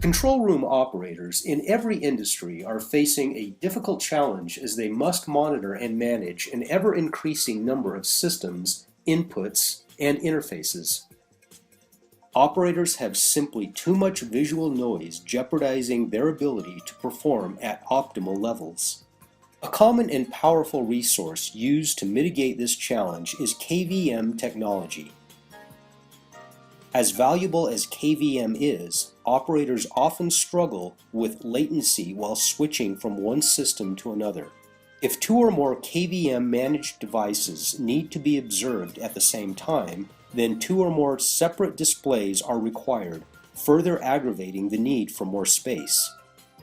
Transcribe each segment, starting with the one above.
Control room operators in every industry are facing a difficult challenge as they must monitor and manage an ever-increasing number of systems, inputs, and interfaces. Operators have simply too much visual noise jeopardizing their ability to perform at optimal levels. A common and powerful resource used to mitigate this challenge is KVM technology. As valuable as KVM is, operators often struggle with latency while switching from one system to another. If two or more KVM managed devices need to be observed at the same time, then two or more separate displays are required, further aggravating the need for more space.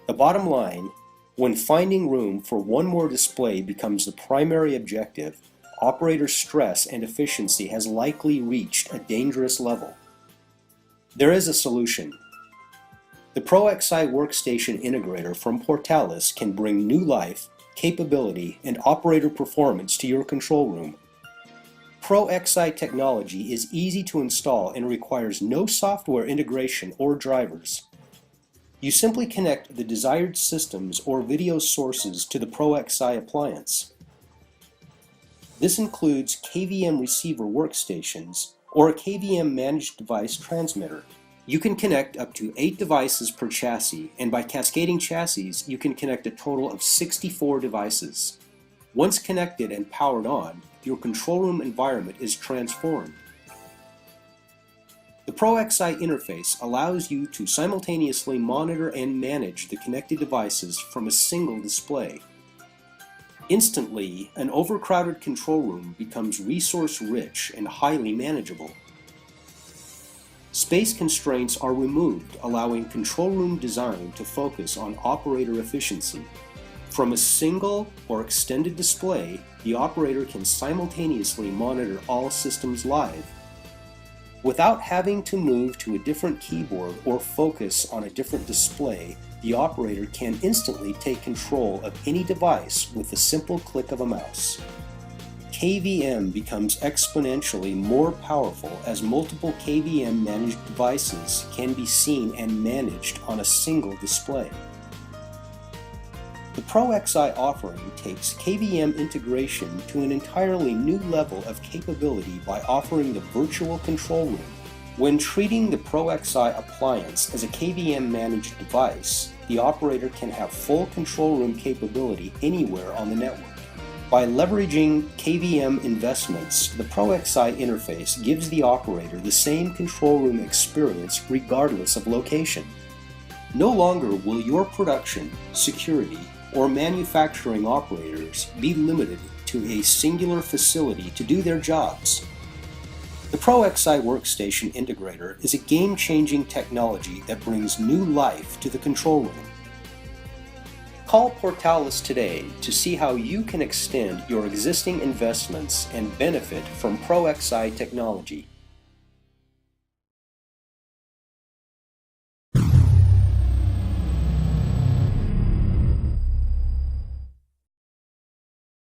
The bottom line, when finding room for one more display becomes the primary objective, operator stress and efficiency has likely reached a dangerous level. There is a solution. The ProXI Workstation Integrator from Portalis can bring new life, capability, and operator performance to your control room. ProXI technology is easy to install and requires no software integration or drivers. You simply connect the desired systems or video sources to the ProXI appliance. This includes KVM receiver workstations or a KVM managed device transmitter. You can connect up to 8 devices per chassis, and by cascading chassis, you can connect a total of 64 devices. Once connected and powered on, your control room environment is transformed. The ProXI interface allows you to simultaneously monitor and manage the connected devices from a single display. Instantly, an overcrowded control room becomes resource-rich and highly manageable. Space constraints are removed, allowing control room design to focus on operator efficiency. From a single or extended display, the operator can simultaneously monitor all systems live. Without having to move to a different keyboard or focus on a different display, the operator can instantly take control of any device with the simple click of a mouse. KVM becomes exponentially more powerful as multiple KVM managed devices can be seen and managed on a single display. The ProXI offering takes KVM integration to an entirely new level of capability by offering the virtual control room. When treating the ProXI appliance as a KVM managed device, the operator can have full control room capability anywhere on the network. By leveraging KVM investments, the ProXI interface gives the operator the same control room experience regardless of location. No longer will your production, security, or manufacturing operators be limited to a singular facility to do their jobs. The ProXI Workstation Integrator is a game-changing technology that brings new life to the control room. Call Portalis today to see how you can extend your existing investments and benefit from ProXI technology.